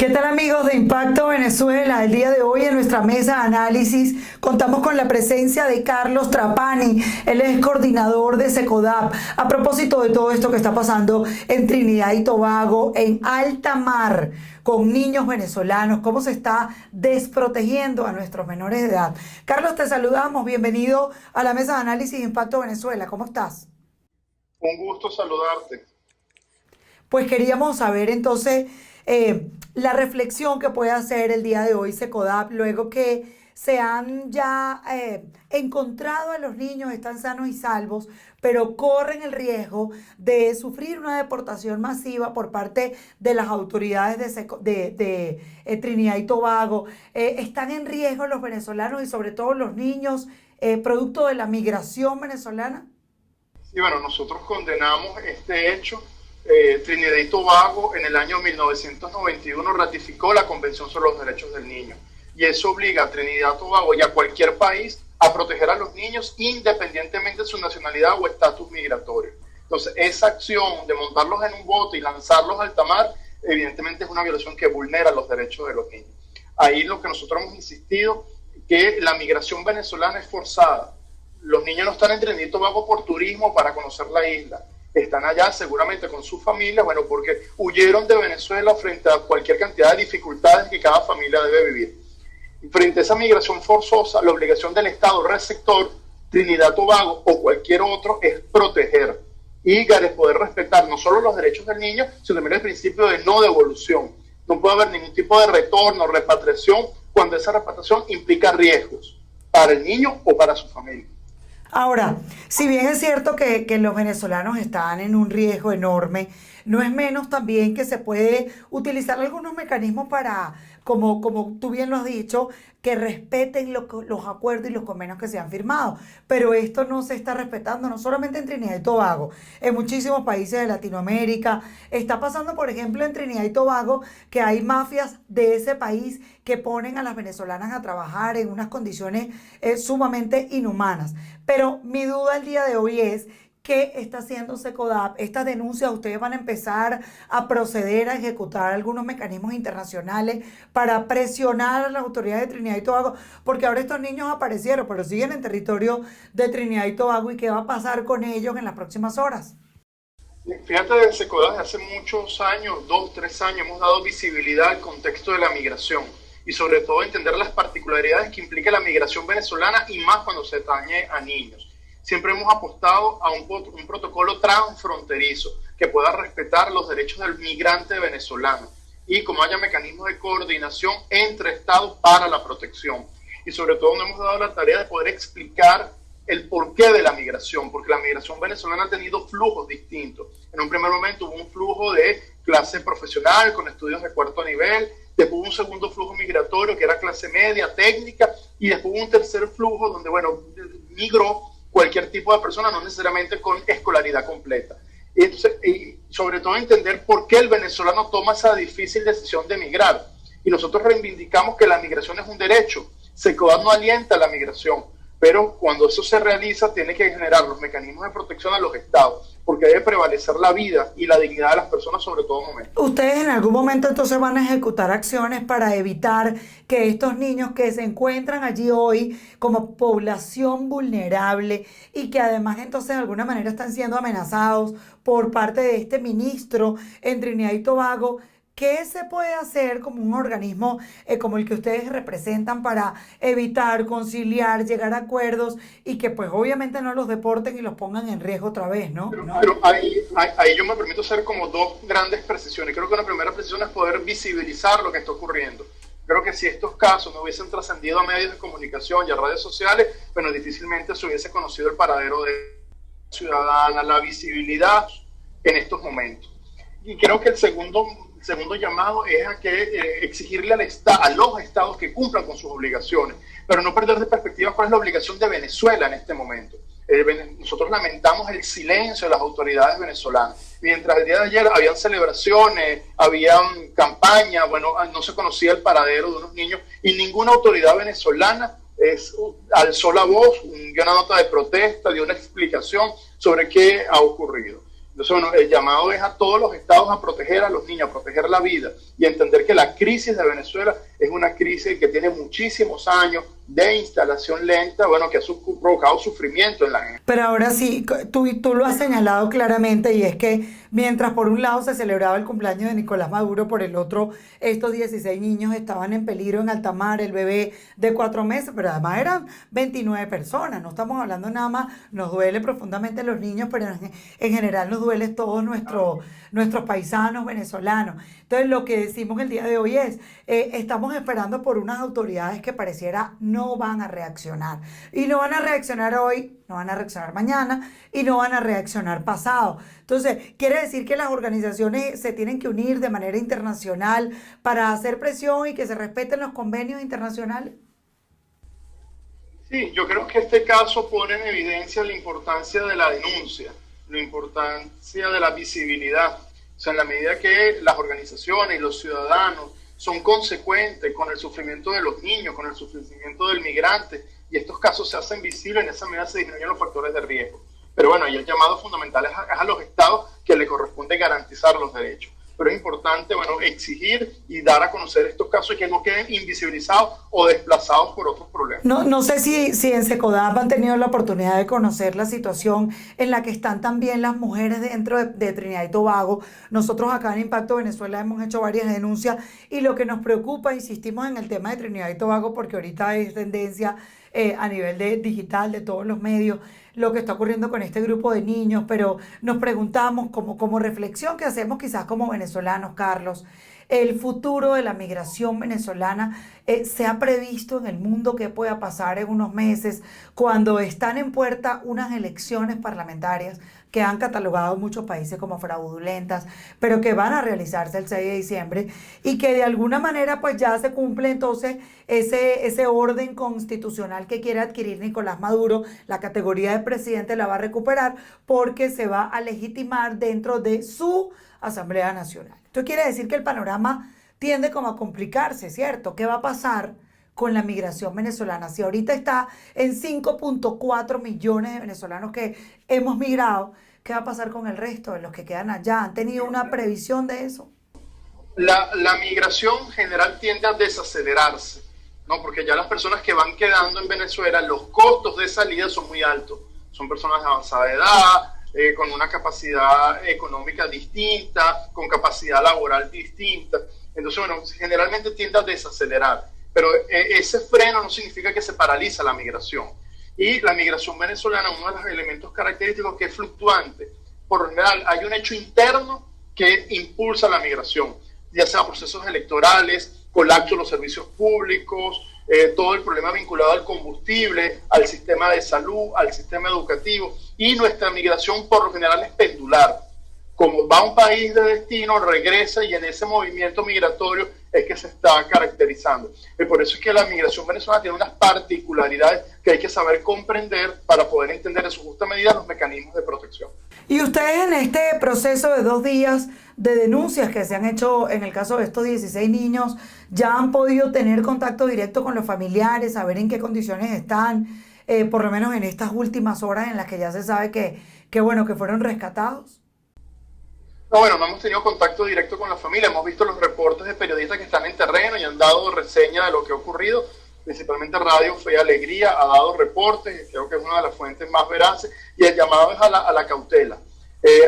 ¿Qué tal, amigos de Impacto Venezuela? El día de hoy en nuestra mesa de análisis contamos con la presencia de Carlos Trapani. Él es coordinador de SECODAP. A propósito de todo esto que está pasando en Trinidad y Tobago, en alta mar, con niños venezolanos, cómo se está desprotegiendo a nuestros menores de edad. Carlos, te saludamos. Bienvenido a la mesa de análisis de Impacto Venezuela. ¿Cómo estás? Un gusto saludarte. Pues queríamos saber entonces la reflexión que puede hacer el día de hoy SECODAP luego que se han ya encontrado a los niños, están sanos y salvos, pero corren el riesgo de sufrir una deportación masiva por parte de las autoridades de Trinidad y Tobago. ¿Están en riesgo los venezolanos y sobre todo los niños producto de la migración venezolana? Sí, bueno, nosotros condenamos este hecho. Trinidad y Tobago en el año 1991 ratificó la Convención sobre los Derechos del Niño y eso obliga a Trinidad y Tobago y a cualquier país a proteger a los niños independientemente de su nacionalidad o estatus migratorio. Entonces, esa acción de montarlos en un bote y lanzarlos al alta mar, evidentemente es una violación que vulnera los derechos de los niños. Ahí lo que nosotros hemos insistido, que la migración venezolana es forzada. Los niños no están en Trinidad y Tobago por turismo para conocer la isla. Están allá seguramente con sus familias, bueno, porque huyeron de Venezuela frente a cualquier cantidad de dificultades que cada familia debe vivir. Y frente a esa migración forzosa, la obligación del Estado receptor, Trinidad, Tobago o cualquier otro, es proteger y poder respetar no solo los derechos del niño, sino también el principio de no devolución. No puede haber ningún tipo de retorno o repatriación cuando esa repatriación implica riesgos para el niño o para su familia. Ahora, si bien es cierto que los venezolanos están en un riesgo enorme, no es menos también que se puede utilizar algunos mecanismos para, como tú bien lo has dicho, que respeten los acuerdos y los convenios que se han firmado. Pero esto no se está respetando, no solamente en Trinidad y Tobago, en muchísimos países de Latinoamérica. Está pasando, por ejemplo, en Trinidad y Tobago, que hay mafias de ese país que ponen a las venezolanas a trabajar en unas condiciones sumamente inhumanas. Pero mi duda el día de hoy es, ¿qué está haciendo SECODAP? Estas denuncias, ustedes van a empezar a proceder a ejecutar algunos mecanismos internacionales para presionar a las autoridades de Trinidad y Tobago, porque ahora estos niños aparecieron, pero siguen en territorio de Trinidad y Tobago, ¿y qué va a pasar con ellos en las próximas horas? Fíjate, de SECODAP desde hace muchos años, 2, 3 años, hemos dado visibilidad al contexto de la migración y sobre todo entender las particularidades que implica la migración venezolana y más cuando se atañe a niños. Siempre hemos apostado a un protocolo transfronterizo que pueda respetar los derechos del migrante venezolano y como haya mecanismos de coordinación entre estados para la protección. Y sobre todo nos hemos dado la tarea de poder explicar el porqué de la migración, porque la migración venezolana ha tenido flujos distintos. En un primer momento hubo un flujo de clase profesional con estudios de cuarto nivel, después hubo un segundo flujo migratorio que era clase media, técnica, y después hubo un tercer flujo donde, bueno, migró cualquier tipo de persona, no necesariamente con escolaridad completa. Y sobre todo entender por qué el venezolano toma esa difícil decisión de migrar. Y nosotros reivindicamos que la migración es un derecho. SECODAP no alienta la migración, pero cuando eso se realiza tiene que generar los mecanismos de protección a los estados, porque debe prevalecer la vida y la dignidad de las personas sobre todo momento. ¿Ustedes en algún momento entonces van a ejecutar acciones para evitar que estos niños que se encuentran allí hoy como población vulnerable y que además entonces de alguna manera están siendo amenazados por parte de este ministro en Trinidad y Tobago? ¿Qué se puede hacer como un organismo como el que ustedes representan para evitar, conciliar, llegar a acuerdos y que pues obviamente no los deporten y los pongan en riesgo otra vez, ¿no? Pero ahí yo me permito hacer como dos grandes precisiones. Creo que una primera precisión es poder visibilizar lo que está ocurriendo. Creo que si estos casos no hubiesen trascendido a medios de comunicación y a redes sociales, bueno, difícilmente se hubiese conocido el paradero de la ciudadana, la visibilidad en estos momentos. Y creo que el segundo llamado es a que exigirle a los estados que cumplan con sus obligaciones, pero no perder de perspectiva cuál es la obligación de Venezuela en este momento. Nosotros lamentamos el silencio de las autoridades venezolanas. Mientras el día de ayer habían celebraciones, habían campañas, bueno, no se conocía el paradero de unos niños y ninguna autoridad venezolana alzó la voz, dio una nota de protesta, dio una explicación sobre qué ha ocurrido. Entonces, bueno, el llamado es a todos los estados a proteger a los niños, a proteger la vida y entender que la crisis de Venezuela es una crisis que tiene muchísimos años de instalación lenta, bueno, que ha provocado sufrimiento en la gente. Pero ahora sí, tú lo has señalado claramente, y es que mientras por un lado se celebraba el cumpleaños de Nicolás Maduro, por el otro estos 16 niños estaban en peligro en alta mar, el bebé de 4 meses, pero además eran 29 personas, no estamos hablando nada más, nos duele profundamente los niños, pero en general nos duele todos nuestros paisanos venezolanos. Entonces lo que decimos el día de hoy es, estamos esperando por unas autoridades que pareciera no van a reaccionar. Y no van a reaccionar hoy, no van a reaccionar mañana y no van a reaccionar pasado. Entonces, quiere decir que las organizaciones se tienen que unir de manera internacional para hacer presión y que se respeten los convenios internacionales. Sí, yo creo que este caso pone en evidencia la importancia de la denuncia, la importancia de la visibilidad. O sea, en la medida que las organizaciones y los ciudadanos son consecuentes con el sufrimiento de los niños, con el sufrimiento del migrante, y estos casos se hacen visibles, en esa medida se disminuyen los factores de riesgo. Pero bueno, ahí el llamado fundamental es a los estados que le corresponde garantizar los derechos. Pero es importante, bueno, exigir y dar a conocer estos casos y que no queden invisibilizados o desplazados por otros problemas. No sé si en Secodap han tenido la oportunidad de conocer la situación en la que están también las mujeres dentro de Trinidad y Tobago. Nosotros acá en Impacto Venezuela hemos hecho varias denuncias y lo que nos preocupa, insistimos en el tema de Trinidad y Tobago porque ahorita es tendencia a nivel digital de todos los medios, lo que está ocurriendo con este grupo de niños, pero nos preguntamos como reflexión que hacemos quizás como venezolanos, Carlos, el futuro de la migración venezolana, ¿se ha previsto en el mundo qué pueda pasar en unos meses cuando están en puerta unas elecciones parlamentarias que han catalogado muchos países como fraudulentas, pero que van a realizarse el 6 de diciembre y que de alguna manera pues ya se cumple entonces ese orden constitucional que quiere adquirir Nicolás Maduro? La categoría de presidente la va a recuperar porque se va a legitimar dentro de su Asamblea Nacional. Esto quiere decir que el panorama tiende como a complicarse, ¿cierto? ¿Qué va a pasar con la migración venezolana? Si ahorita está en 5.4 millones de venezolanos que hemos migrado, ¿qué va a pasar con el resto de los que quedan allá? ¿Han tenido una previsión de eso? La migración general tiende a desacelerarse, ¿no? Porque ya las personas que van quedando en Venezuela, los costos de salida son muy altos. Son personas de avanzada edad, con una capacidad económica distinta, con capacidad laboral distinta. Entonces, bueno, generalmente tiende a desacelerar. Pero ese freno no significa que se paraliza la migración. Y la migración venezolana, uno de los elementos característicos que es fluctuante. Por lo general, hay un hecho interno que impulsa la migración, ya sea procesos electorales, colapso de los servicios públicos, todo el problema vinculado al combustible, al sistema de salud, al sistema educativo. Y nuestra migración por lo general es pendular. Como va a un país de destino, regresa y en ese movimiento migratorio es que se está caracterizando. Y por eso es que la migración venezolana tiene unas particularidades que hay que saber comprender para poder entender en su justa medida los mecanismos de protección. Y ustedes en este proceso de 2 días de denuncias que se han hecho en el caso de estos 16 niños, ¿ya han podido tener contacto directo con los familiares, saber en qué condiciones están, por lo menos en estas últimas horas en las que ya se sabe que fueron rescatados? No, bueno, no hemos tenido contacto directo con la familia, hemos visto los reportes de periodistas que están en terreno y han dado reseña de lo que ha ocurrido, principalmente Radio Fe y Alegría ha dado reportes, creo que es una de las fuentes más veraces, y el llamado es a la cautela.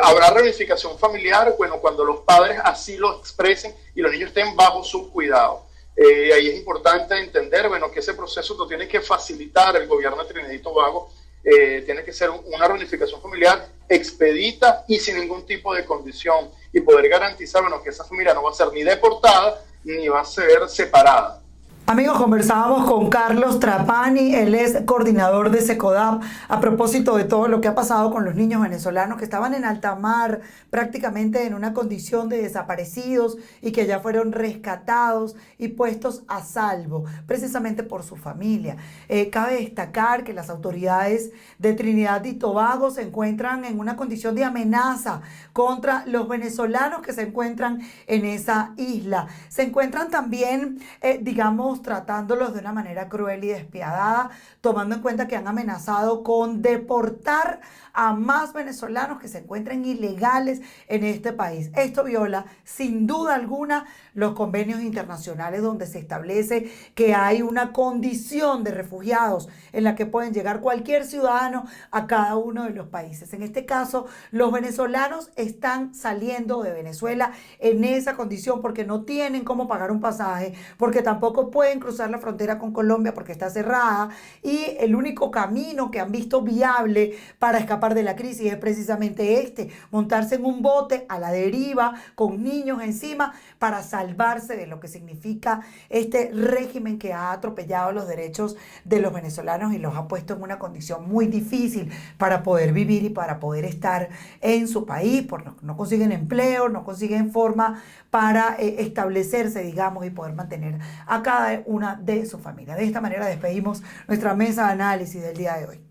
Habrá reunificación familiar, bueno, cuando los padres así lo expresen y los niños estén bajo su cuidado. Ahí es importante entender, bueno, que ese proceso lo tiene que facilitar el gobierno de Trinidad y Tobago. Tiene que ser una reunificación familiar expedita y sin ningún tipo de condición y poder garantizar, bueno, que esa familia no va a ser ni deportada ni va a ser separada. Amigos, conversábamos con Carlos Trapani, él es coordinador de Secodap, a propósito de todo lo que ha pasado con los niños venezolanos que estaban en alta mar, prácticamente en una condición de desaparecidos y que ya fueron rescatados y puestos a salvo, precisamente por su familia. Cabe destacar que las autoridades de Trinidad y Tobago se encuentran en una condición de amenaza contra los venezolanos que se encuentran en esa isla. Se encuentran también, estamos tratándolos de una manera cruel y despiadada, tomando en cuenta que han amenazado con deportar a más venezolanos que se encuentren ilegales en este país. Esto viola sin duda alguna los convenios internacionales donde se establece que hay una condición de refugiados en la que pueden llegar cualquier ciudadano a cada uno de los países. En este caso, los venezolanos están saliendo de Venezuela en esa condición porque no tienen cómo pagar un pasaje, porque tampoco pueden cruzar la frontera con Colombia porque está cerrada, y el único camino que han visto viable para escapar de la crisis es precisamente montarse en un bote a la deriva con niños encima para salvarse de lo que significa este régimen que ha atropellado los derechos de los venezolanos y los ha puesto en una condición muy difícil para poder vivir y para poder estar en su país, porque no consiguen empleo, no consiguen forma para establecerse, digamos, y poder mantener a cada una de su familia. De esta manera despedimos nuestra mesa de análisis del día de hoy.